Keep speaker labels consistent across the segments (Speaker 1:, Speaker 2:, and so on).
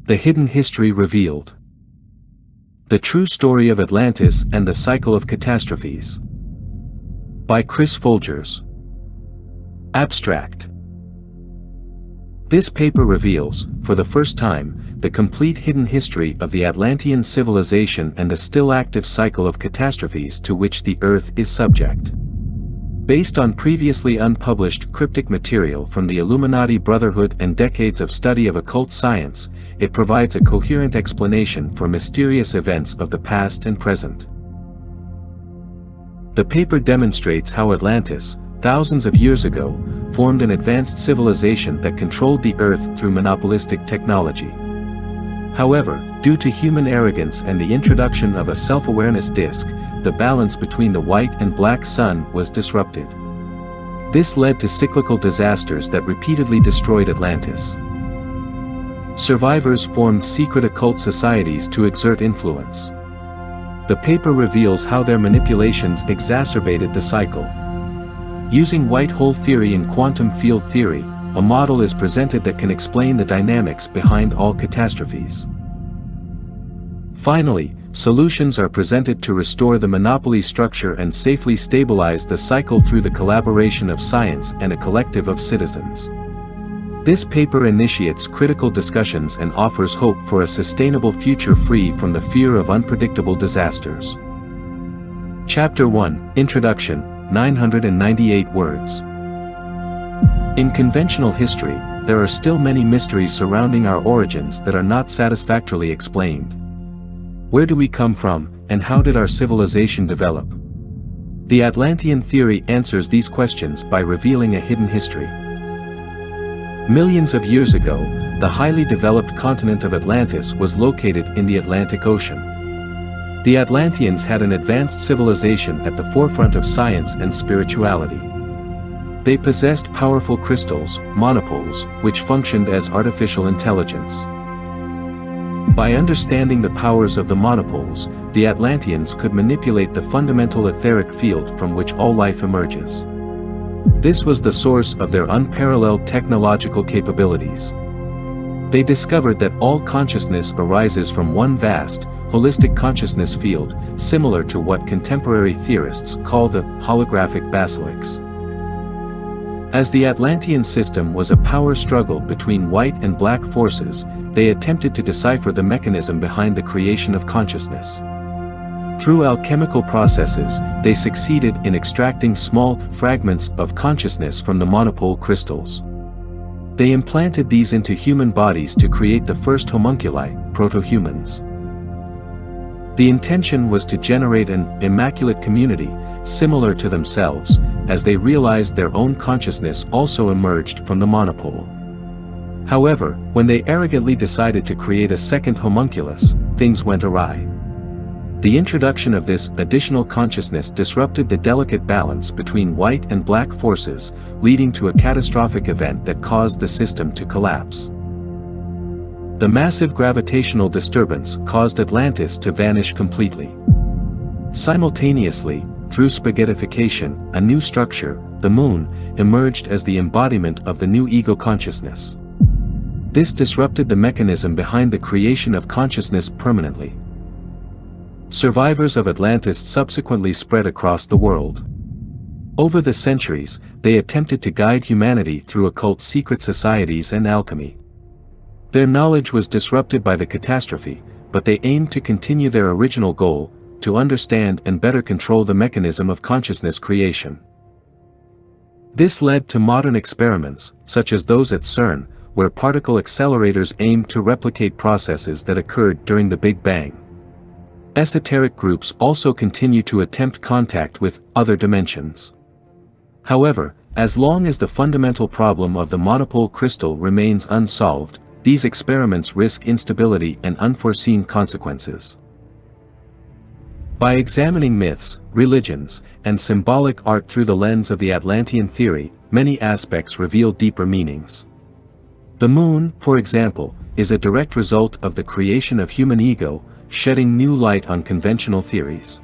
Speaker 1: The Hidden History Revealed. The True Story of Atlantis and the Cycle of Catastrophes. By Chris Folgers. Abstract. This paper reveals, for the first time, the complete hidden history of the Atlantean civilization and the still active cycle of catastrophes to which the Earth is subject. Based on previously unpublished cryptic material from the Illuminati Brotherhood and decades of study of occult science, it provides a coherent explanation for mysterious events of the past and present. The paper demonstrates how Atlantis, thousands of years ago, formed an advanced civilization that controlled the Earth through monopolistic technology. However, due to human arrogance and the introduction of a self-awareness disk, the balance between the white and black sun was disrupted. This led to cyclical disasters that repeatedly destroyed Atlantis. Survivors formed secret occult societies to exert influence. The paper reveals how their manipulations exacerbated the cycle. Using white hole theory and quantum field theory, a model is presented that can explain the dynamics behind all catastrophes. Finally, solutions are presented to restore the monopoly structure and safely stabilize the cycle through the collaboration of science and a collective of citizens. This paper initiates critical discussions and offers hope for a sustainable future free from the fear of unpredictable disasters. Chapter 1, Introduction, 998 words. In conventional history, there are still many mysteries surrounding our origins that are not satisfactorily explained. Where do we come from, and how did our civilization develop? The Atlantean theory answers these questions by revealing a hidden history. Millions of years ago, the highly developed continent of Atlantis was located in the Atlantic Ocean. The Atlanteans had an advanced civilization at the forefront of science and spirituality. They possessed powerful crystals, monopoles, which functioned as artificial intelligence. By understanding the powers of the monopoles, the Atlanteans could manipulate the fundamental etheric field from which all life emerges. This was the source of their unparalleled technological capabilities. They discovered that all consciousness arises from one vast, holistic consciousness field, similar to what contemporary theorists call the holographic basilex. As the Atlantean system was a power struggle between white and black forces, they attempted to decipher the mechanism behind the creation of consciousness. Through alchemical processes, they succeeded in extracting small fragments of consciousness from the monopole crystals. They implanted these into human bodies to create the first homunculi, proto-humans. The intention was to generate an immaculate community, similar to themselves, as they realized their own consciousness also emerged from the monopole. However, when they arrogantly decided to create a second homunculus, things went awry. The introduction of this additional consciousness disrupted the delicate balance between white and black forces, leading to a catastrophic event that caused the system to collapse. The massive gravitational disturbance caused Atlantis to vanish completely. Simultaneously, through spaghettification, a new structure, the Moon, emerged as the embodiment of the new ego consciousness. This disrupted the mechanism behind the creation of consciousness permanently. Survivors of Atlantis subsequently spread across the world. Over the centuries, they attempted to guide humanity through occult secret societies and alchemy. Their knowledge was disrupted by the catastrophe, but they aimed to continue their original goal, to understand and better control the mechanism of consciousness creation. This led to modern experiments, such as those at CERN, where particle accelerators aimed to replicate processes that occurred during the Big Bang. Esoteric groups also continue to attempt contact with other dimensions. However, as long as the fundamental problem of the monopole crystal remains unsolved, these experiments risk instability and unforeseen consequences. By examining myths, religions, and symbolic art through the lens of the Atlantean theory, many aspects reveal deeper meanings. The Moon, for example, is a direct result of the creation of human ego, shedding new light on conventional theories.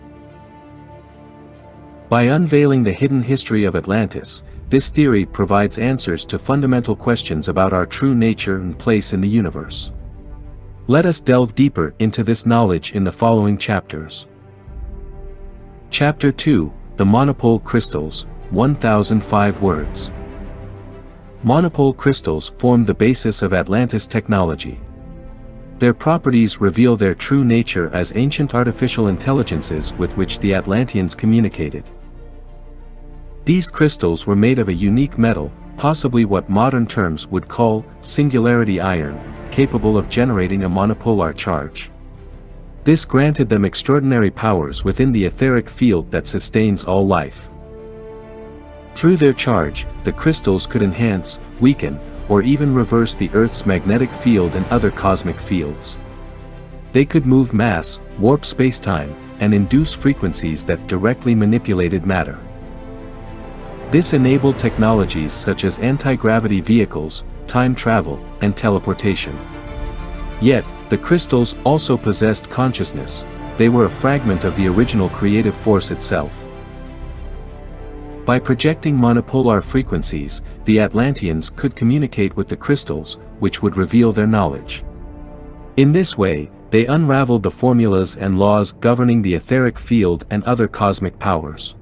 Speaker 1: By unveiling the hidden history of Atlantis, this theory provides answers to fundamental questions about our true nature and place in the universe. Let us delve deeper into this knowledge in the following chapters. Chapter 2, The Monopole Crystals, 1005 words. Monopole crystals form the basis of Atlantis technology. Their properties reveal their true nature as ancient artificial intelligences with which the Atlanteans communicated. These crystals were made of a unique metal, possibly what modern terms would call singularity iron, capable of generating a monopolar charge. This granted them extraordinary powers within the etheric field that sustains all life. Through their charge, the crystals could enhance, weaken, or even reverse the Earth's magnetic field and other cosmic fields. They could move mass, warp spacetime, and induce frequencies that directly manipulated matter. This enabled technologies such as anti-gravity vehicles, time travel, and teleportation. Yet, the crystals also possessed consciousness. They were a fragment of the original creative force itself. By projecting monopolar frequencies, the Atlanteans could communicate with the crystals, which would reveal their knowledge. In this way, they unraveled the formulas and laws governing the etheric field and other cosmic powers.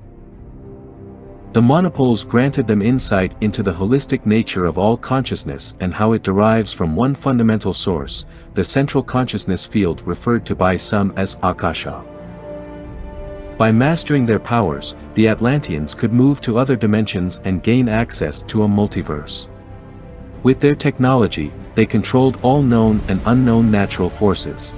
Speaker 1: The monopoles granted them insight into the holistic nature of all consciousness and how it derives from one fundamental source, the central consciousness field referred to by some as Akasha. By mastering their powers, the Atlanteans could move to other dimensions and gain access to a multiverse. With their technology, they controlled all known and unknown natural forces.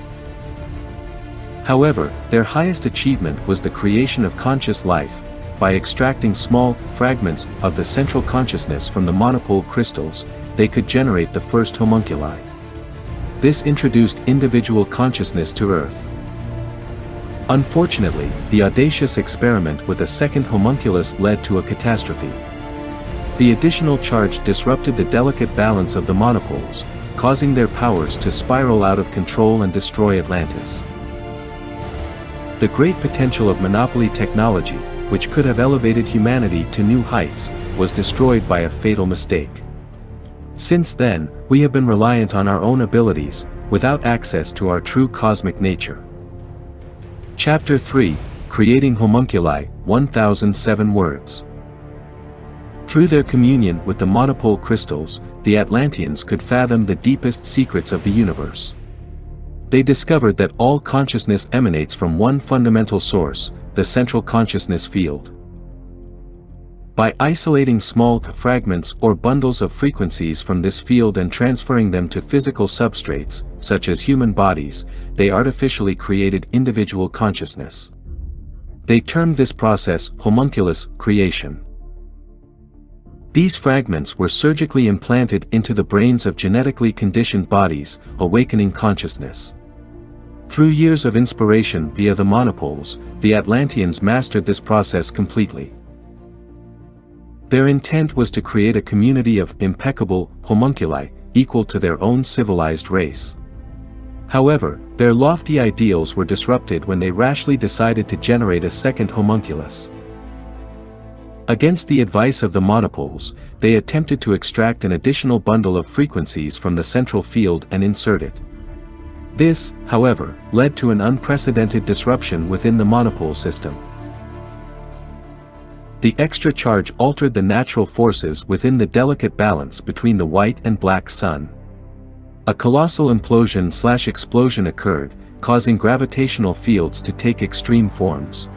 Speaker 1: However, their highest achievement was the creation of conscious life. By extracting small fragments of the central consciousness from the monopole crystals, they could generate the first homunculi. This introduced individual consciousness to Earth. Unfortunately, the audacious experiment with a second homunculus led to a catastrophe. The additional charge disrupted the delicate balance of the monopoles, causing their powers to spiral out of control and destroy Atlantis. The great potential of monopoly technology, which could have elevated humanity to new heights, was destroyed by a fatal mistake. Since then, we have been reliant on our own abilities, without access to our true cosmic nature. Chapter 3, Creating Homunculi, 1007 words. Through their communion with the monopole crystals, the Atlanteans could fathom the deepest secrets of the universe. They discovered that all consciousness emanates from one fundamental source, the central consciousness field. By isolating small fragments or bundles of frequencies from this field and transferring them to physical substrates, such as human bodies, they artificially created individual consciousness. They termed this process homunculus creation. These fragments were surgically implanted into the brains of genetically conditioned bodies, awakening consciousness. Through years of inspiration via the monopoles, the Atlanteans mastered this process completely. Their intent was to create a community of impeccable homunculi, equal to their own civilized race. However, their lofty ideals were disrupted when they rashly decided to generate a second homunculus. Against the advice of the monopoles, they attempted to extract an additional bundle of frequencies from the central field and insert it. This, however, led to an unprecedented disruption within the monopole system. The extra charge altered the natural forces within the delicate balance between the white and black sun. A colossal implosion/explosion occurred, causing gravitational fields to take extreme forms.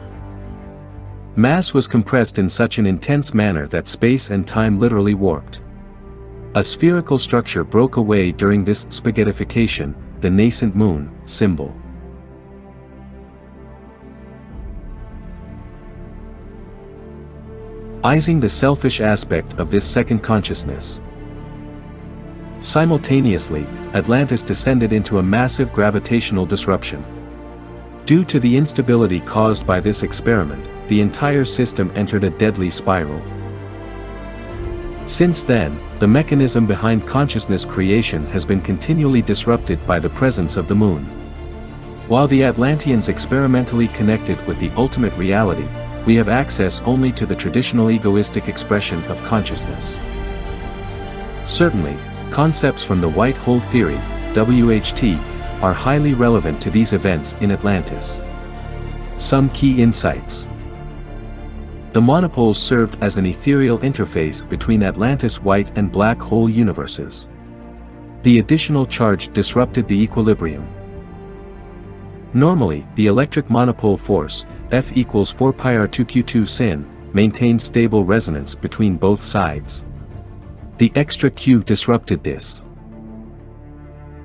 Speaker 1: Mass was compressed in such an intense manner that space and time literally warped. A spherical structure broke away during this spaghettification, the nascent moon symbol. Easing the selfish aspect of this second consciousness. Simultaneously, Atlantis descended into a massive gravitational disruption. Due to the instability caused by this experiment, the entire system entered a deadly spiral. Since then, the mechanism behind consciousness creation has been continually disrupted by the presence of the moon. While the Atlanteans experimentally connected with the ultimate reality, we have access only to the traditional egoistic expression of consciousness. Certainly, concepts from the white hole theory, WHT, are highly relevant to these events in Atlantis. Some key insights. The monopoles served as an ethereal interface between Atlantis' white and black hole universes. The additional charge disrupted the equilibrium. Normally, the electric monopole force, F equals 4 pi R2Q2 sin, maintains stable resonance between both sides. The extra Q disrupted this.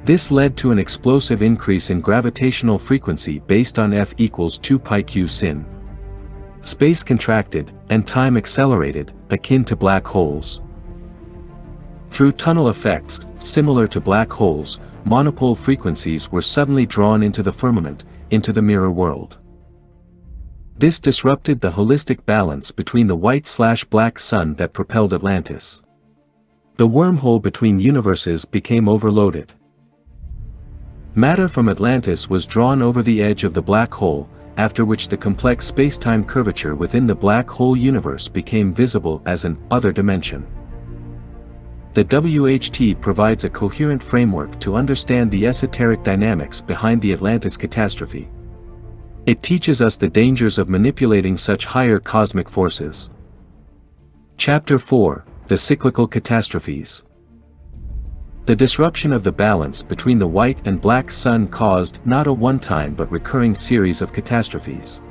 Speaker 1: This led to an explosive increase in gravitational frequency based on F equals 2 pi Q sin. Space contracted, and time accelerated, akin to black holes. Through tunnel effects, similar to black holes, monopole frequencies were suddenly drawn into the firmament, into the mirror world. This disrupted the holistic balance between the white/black sun that propelled Atlantis. The wormhole between universes became overloaded. Matter from Atlantis was drawn over the edge of the black hole, after which the complex space-time curvature within the black hole universe became visible as an other dimension. The WHT provides a coherent framework to understand the esoteric dynamics behind the Atlantis catastrophe. It teaches us the dangers of manipulating such higher cosmic forces. Chapter 4: The Cyclical Catastrophes. The disruption of the balance between the white and black sun caused not a one-time but recurring series of catastrophes.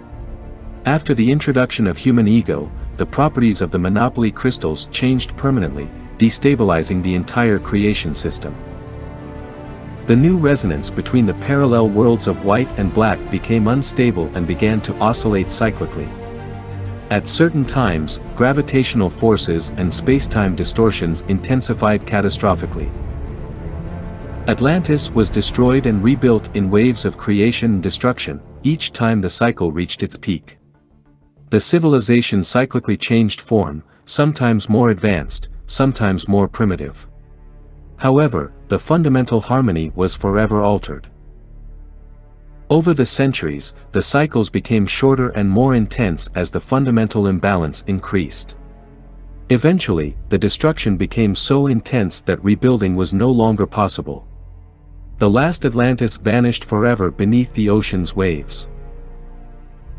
Speaker 1: After the introduction of human ego, the properties of the monopoly crystals changed permanently, destabilizing the entire creation system. The new resonance between the parallel worlds of white and black became unstable and began to oscillate cyclically. At certain times, gravitational forces and space-time distortions intensified catastrophically. Atlantis was destroyed and rebuilt in waves of creation and destruction, each time the cycle reached its peak. The civilization cyclically changed form, sometimes more advanced, sometimes more primitive. However, the fundamental harmony was forever altered. Over the centuries, the cycles became shorter and more intense as the fundamental imbalance increased. Eventually, the destruction became so intense that rebuilding was no longer possible. The last Atlantis vanished forever beneath the ocean's waves.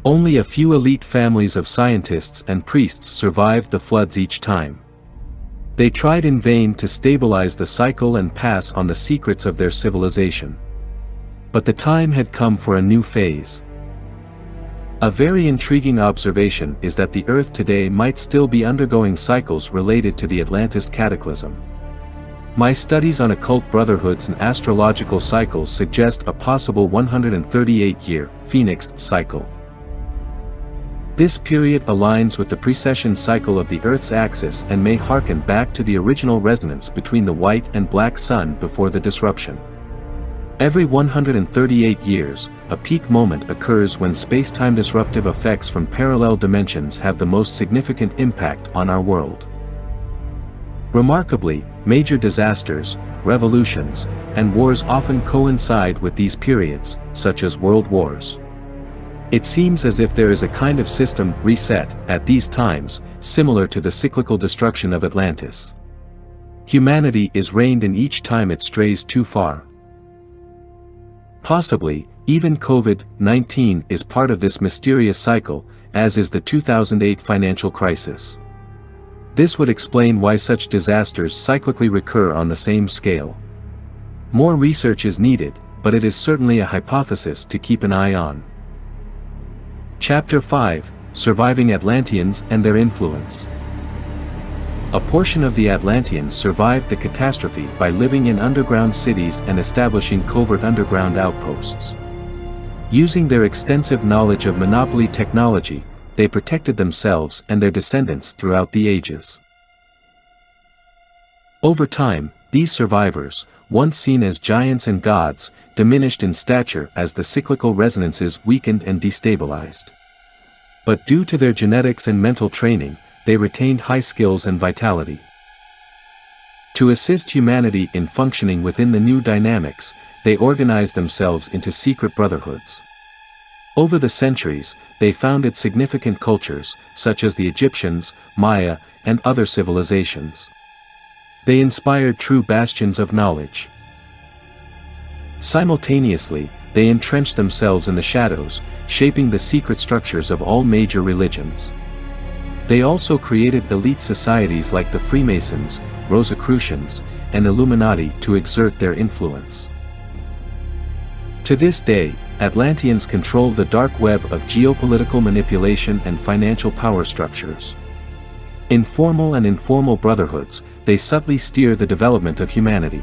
Speaker 1: Only a few elite families of scientists and priests survived the floods each time. They tried in vain to stabilize the cycle and pass on the secrets of their civilization. But the time had come for a new phase. A very intriguing observation is that the Earth today might still be undergoing cycles related to the Atlantis cataclysm. My studies on occult brotherhoods and astrological cycles suggest a possible 138-year Phoenix cycle. This period aligns with the precession cycle of the Earth's axis and may harken back to the original resonance between the white and black sun before the disruption. Every 138 years, a peak moment occurs when space-time disruptive effects from parallel dimensions have the most significant impact on our world. Remarkably, major disasters, revolutions, and wars often coincide with these periods, such as world wars. It seems as if there is a kind of system reset at these times, similar to the cyclical destruction of Atlantis. Humanity is reined in each time it strays too far. Possibly, even COVID-19 is part of this mysterious cycle, as is the 2008 financial crisis. This would explain why such disasters cyclically recur on the same scale. More research is needed, but it is certainly a hypothesis to keep an eye on. Chapter 5: Surviving Atlanteans and Their Influence. A portion of the Atlanteans survived the catastrophe by living in underground cities and establishing covert underground outposts. Using their extensive knowledge of monopoly technology, they protected themselves and their descendants throughout the ages. Over time, these survivors, once seen as giants and gods, diminished in stature as the cyclical resonances weakened and destabilized. But due to their genetics and mental training, they retained high skills and vitality. To assist humanity in functioning within the new dynamics, they organized themselves into secret brotherhoods. Over the centuries, they founded significant cultures, such as the Egyptians, Maya, and other civilizations. They inspired true bastions of knowledge. Simultaneously, they entrenched themselves in the shadows, shaping the secret structures of all major religions. They also created elite societies like the Freemasons, Rosicrucians, and Illuminati to exert their influence. To this day, Atlanteans control the dark web of geopolitical manipulation and financial power structures. In formal and informal brotherhoods, they subtly steer the development of humanity.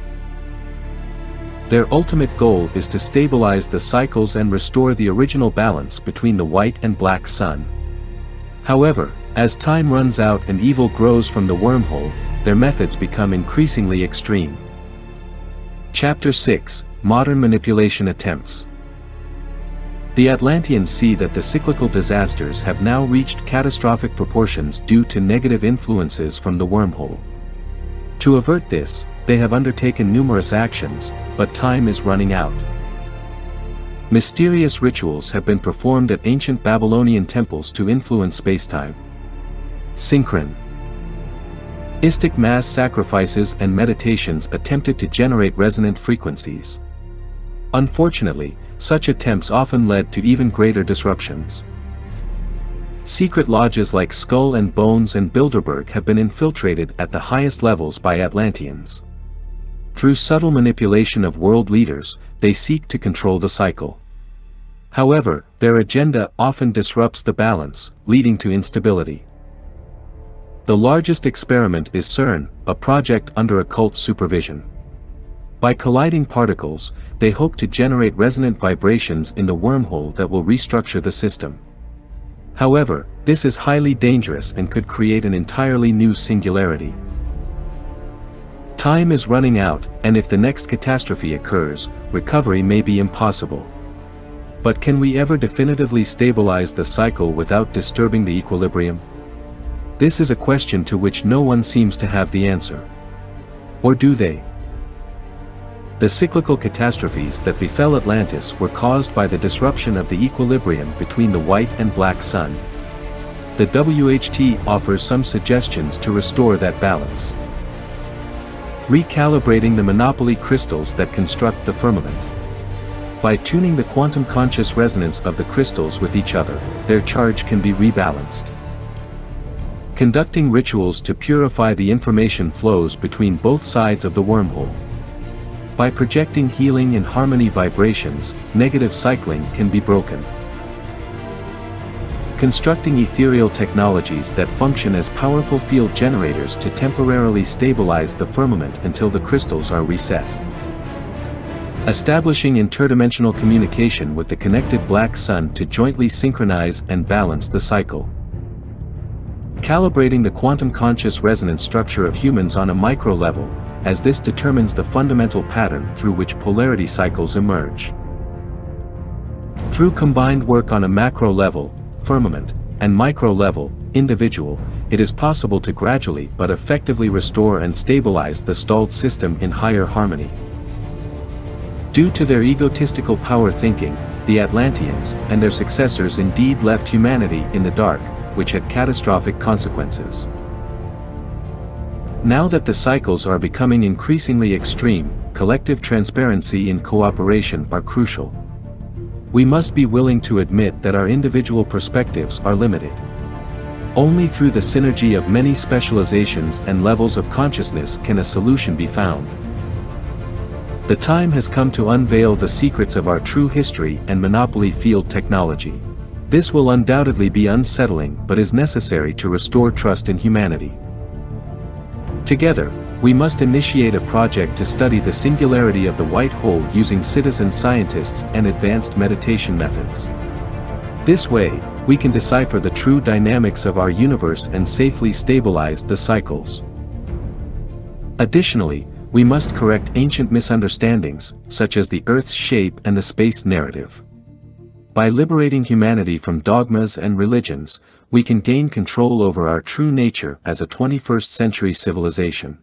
Speaker 1: Their ultimate goal is to stabilize the cycles and restore the original balance between the white and black sun. However, as time runs out and evil grows from the wormhole, their methods become increasingly extreme. Chapter 6: Modern Manipulation Attempts. The Atlanteans see that the cyclical disasters have now reached catastrophic proportions due to negative influences from the wormhole. To avert this, they have undertaken numerous actions, but time is running out. Mysterious rituals have been performed at ancient Babylonian temples to influence spacetime. Synchronistic mass sacrifices and meditations attempted to generate resonant frequencies. Unfortunately, such attempts often led to even greater disruptions. Secret lodges like Skull and Bones and Bilderberg have been infiltrated at the highest levels by Atlanteans. Through subtle manipulation of world leaders, they seek to control the cycle. However, their agenda often disrupts the balance, leading to instability. The largest experiment is CERN, a project under occult supervision. By colliding particles, they hope to generate resonant vibrations in the wormhole that will restructure the system. However, this is highly dangerous and could create an entirely new singularity. Time is running out, and if the next catastrophe occurs, recovery may be impossible. But can we ever definitively stabilize the cycle without disturbing the equilibrium? This is a question to which no one seems to have the answer. Or do they? The cyclical catastrophes that befell Atlantis were caused by the disruption of the equilibrium between the white and black sun. The WHT offers some suggestions to restore that balance. Recalibrating the monopoly crystals that construct the firmament. By tuning the quantum conscious resonance of the crystals with each other, their charge can be rebalanced. Conducting rituals to purify the information flows between both sides of the wormhole. By projecting healing and harmony vibrations, negative cycling can be broken. Constructing ethereal technologies that function as powerful field generators to temporarily stabilize the firmament until the crystals are reset. Establishing interdimensional communication with the connected black sun to jointly synchronize and balance the cycle. Calibrating the quantum conscious resonance structure of humans on a micro level, as this determines the fundamental pattern through which polarity cycles emerge. Through combined work on a macro level, firmament, and micro level, individual, it is possible to gradually but effectively restore and stabilize the stalled system in higher harmony. Due to their egotistical power thinking, the Atlanteans and their successors indeed left humanity in the dark, which had catastrophic consequences. Now that the cycles are becoming increasingly extreme, collective transparency and cooperation are crucial. We must be willing to admit that our individual perspectives are limited. Only through the synergy of many specializations and levels of consciousness can a solution be found. The time has come to unveil the secrets of our true history and monopoly field technology. This will undoubtedly be unsettling but is necessary to restore trust in humanity. Together, we must initiate a project to study the singularity of the white hole using citizen scientists and advanced meditation methods. This way, we can decipher the true dynamics of our universe and safely stabilize the cycles. Additionally, we must correct ancient misunderstandings, such as the Earth's shape and the space narrative. By liberating humanity from dogmas and religions, we can gain control over our true nature as a 21st century civilization.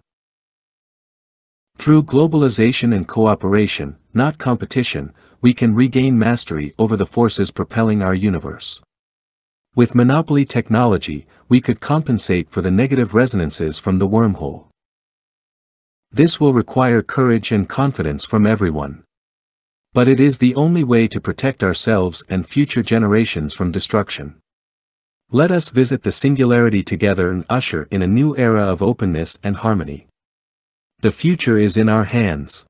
Speaker 1: Through globalization and cooperation, not competition, we can regain mastery over the forces propelling our universe. With monopoly technology, we could compensate for the negative resonances from the wormhole. This will require courage and confidence from everyone. But it is the only way to protect ourselves and future generations from destruction. Let us visit the singularity together and usher in a new era of openness and harmony. The future is in our hands.